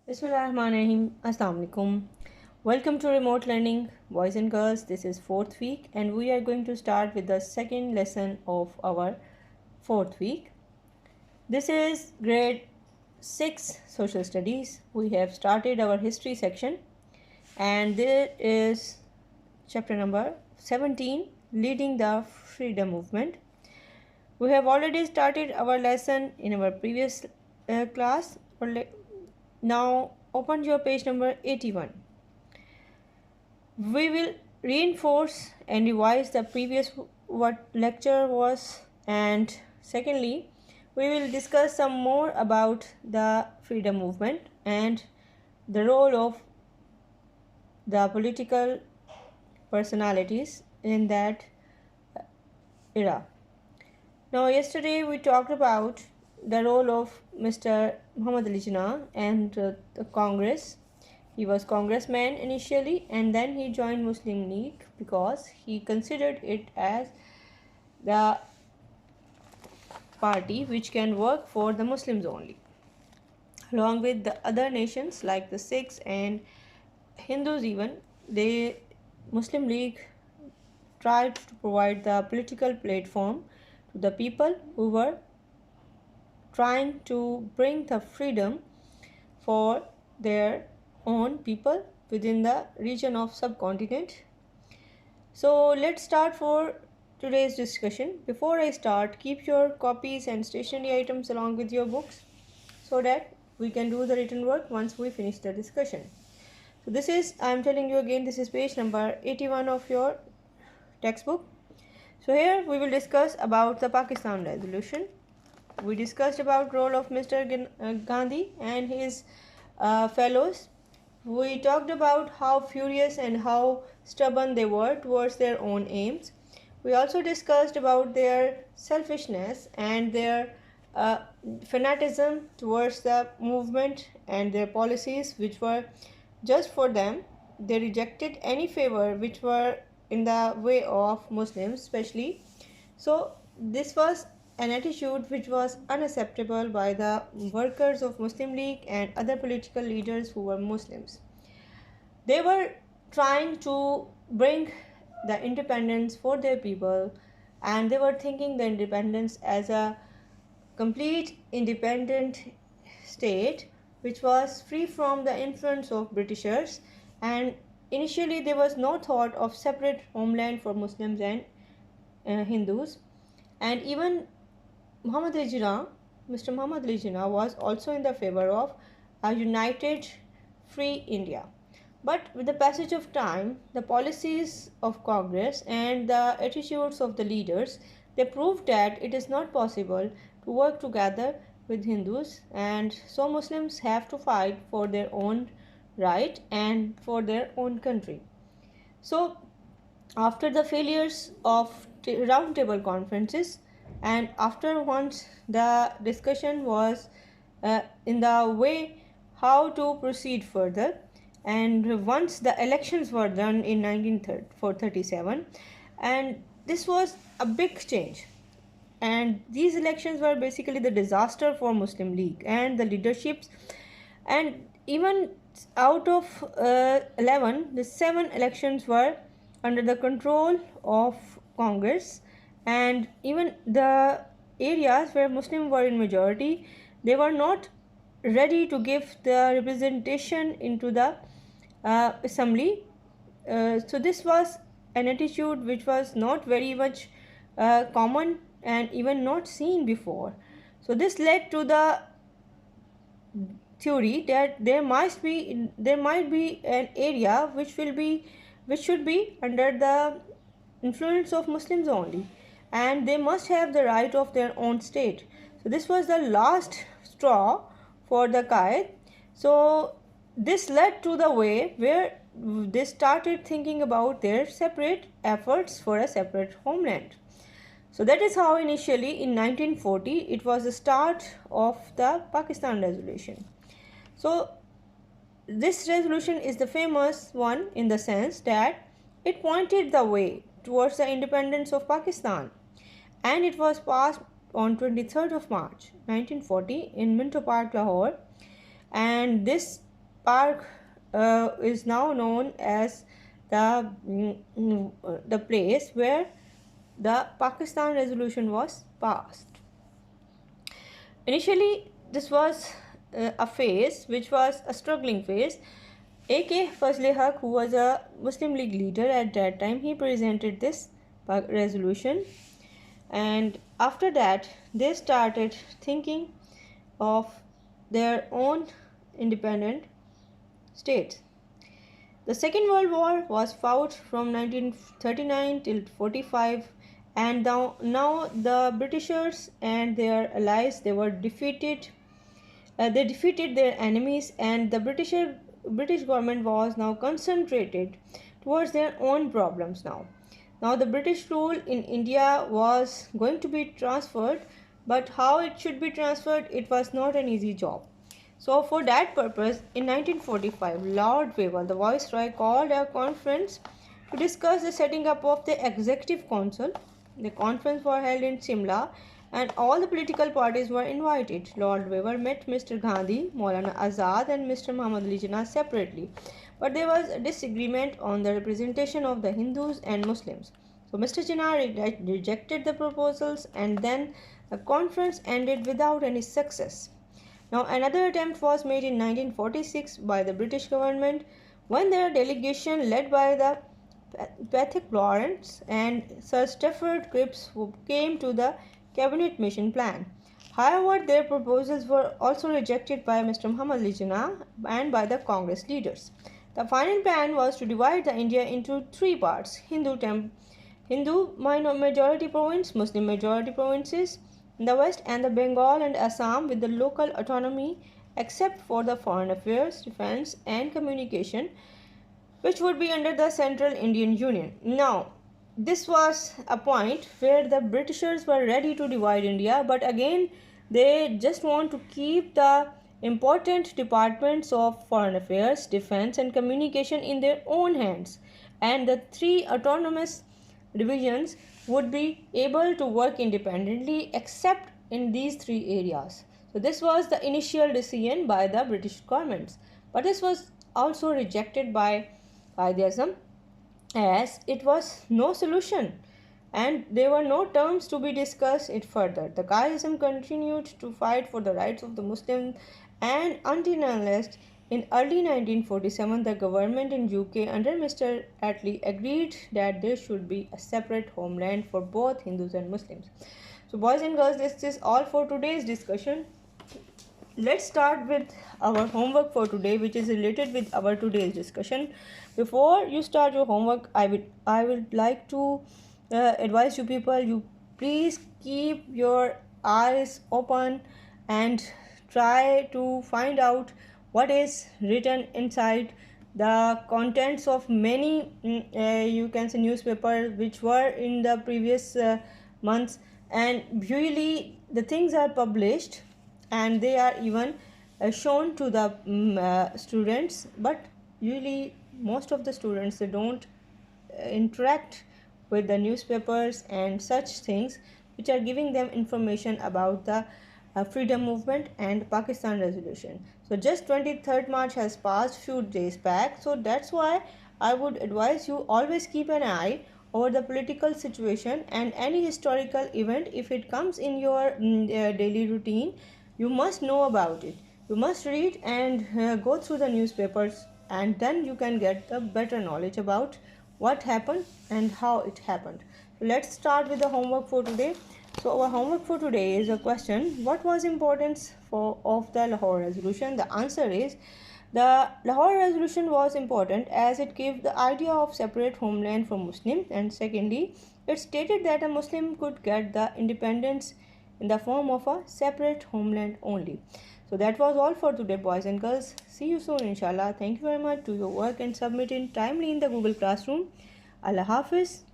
Bismillahirrahmanirrahim. Assalamu alaikum. Welcome to Remote Learning, boys and girls. This is fourth week, and we are going to start with the second lesson of our fourth week. This is grade 6 social studies. We have started our history section, and there is chapter number 17, leading the freedom movement. We have already started our lesson in our previous class. Now open your page number 81. We will reinforce and revise the previous what lecture was, and secondly we will discuss some more about the freedom movement and the role of the political personalities in that era. Now yesterday we talked about the role of Mr. Muhammad Ali Jinnah and the Congress. He was congressman initially, and then he joined Muslim League because he considered it as the party which can work for the Muslims only. Along with the other nations like the Sikhs and Hindus even, the Muslim League tried to provide the political platform to the people who were trying to bring the freedom for their own people within the region of subcontinent. So let's start for today's discussion. Before I start, keep your copies and stationery items along with your books so that we can do the written work once we finish the discussion. So this is, I am telling you again, this is page number 81 of your textbook. So here we will discuss about the Pakistan resolution. We discussed about role of Mr. Gandhi and his fellows. We talked about how furious and how stubborn they were towards their own aims. We also discussed about their selfishness and their fanaticism towards the movement and their policies which were just for them. They rejected any favor which were in the way of Muslims especially. So this was an attitude which was unacceptable by the workers of Muslim League and other political leaders who were Muslims. They were trying to bring the independence for their people, and they were thinking the independence as a complete independent state which was free from the influence of Britishers, and initially there was no thought of separate homeland for Muslims and Hindus. And even Muhammad Ali Jinnah, Mr. Muhammad Ali Jinnah was also in the favor of a united free India. But with the passage of time, the policies of Congress and the attitudes of the leaders, they proved that it is not possible to work together with Hindus, and so Muslims have to fight for their own right and for their own country. So after the failures of round table conferences, and after once the discussion was in the way how to proceed further, and once the elections were done in 1937, and this was a big change, and these elections were basically the disaster for Muslim League and the leaderships. And even out of 11, the 7 elections were under the control of Congress, and even the areas where Muslims were in majority, they were not ready to give the representation into the assembly. So this was an attitude which was not very much common and even not seen before. So this led to the theory that there might be an area which should be under the influence of Muslims only, and they must have the right of their own state. So this was the last straw for the Qaid. So this led to the way where they started thinking about their separate efforts for a separate homeland. So that is how initially in 1940 it was the start of the Pakistan resolution. So this resolution is the famous one in the sense that it pointed the way towards the independence of Pakistan, and it was passed on 23rd of March 1940 in Minto Park, Lahore. And this park is now known as the place where the Pakistan resolution was passed. Initially, this was a phase which was a struggling phase. A.K. Fazle Haq, who was a Muslim League leader at that time, he presented this resolution, and after that, they started thinking of their own independent states. The Second World War was fought from 1939 till 45, and now the Britishers and their allies, they were defeated. They defeated their enemies, and the British government was now concentrated towards their own problems now. Now the British rule in India was going to be transferred, but how it should be transferred, it was not an easy job. So for that purpose, in 1945, Lord Wavell, the Viceroy, called a conference to discuss the setting up of the Executive Council. The conference was held in Simla, and all the political parties were invited. Lord Wavell met Mr. Gandhi, Maulana Azad, and Mr. Muhammad Ali Jinnah separately, but there was a disagreement on the representation of the Hindus and Muslims. So Mr. Jinnah rejected the proposals, and then the conference ended without any success. Now, another attempt was made in 1946 by the British government, when their delegation led by the Patrick Lawrence and Sir Stafford Cripps came to the cabinet mission plan. However, their proposals were also rejected by Mr. Muhammad Ali Jinnah and by the Congress leaders. The final plan was to divide the India into three parts: Hindu majority province, Muslim majority provinces in the west, and the Bengal and Assam with the local autonomy except for the foreign affairs, defense, and communication, which would be under the Central Indian Union. Now, this was a point where the Britishers were ready to divide India, but again they just want to keep the important departments of foreign affairs, defense, and communication in their own hands, and the three autonomous divisions would be able to work independently except in these three areas. So this was the initial decision by the British governments, but this was also rejected by Qaid-e-Azam, as it was no solution and there were no terms to be discussed it further. The Qaid-e-Azam continued to fight for the rights of the Muslims, and until and unless in early 1947 the government in UK under Mr. Attlee agreed that there should be a separate homeland for both Hindus and Muslims. So boys and girls, this is all for today's discussion. Let's start with our homework for today, which is related with our today's discussion. Before you start your homework, I would like to advise you people, you please keep your eyes open and try to find out what is written inside the contents of many you can say newspapers which were in the previous months, and usually the things are published and they are even shown to the students, but usually most of the students, they don't interact with the newspapers and such things which are giving them information about the freedom movement and Pakistan resolution. So just 23rd March has passed few days back, so that's why I would advise you always keep an eye over the political situation and any historical event. If it comes in your daily routine, you must know about it. You must read and go through the newspapers, and then you can get the better knowledge about what happened and how it happened. So let's start with the homework for today. So our homework for today is a question: what was importance of the Lahore resolution? The answer is the Lahore resolution was important as it gave the idea of separate homeland for Muslims, and secondly, it stated that a Muslim could get the independence in the form of a separate homeland only. So that was all for today, boys and girls. See you soon, inshallah. Thank you very much. Do your work and submit it timely in the Google Classroom. Allah Hafiz.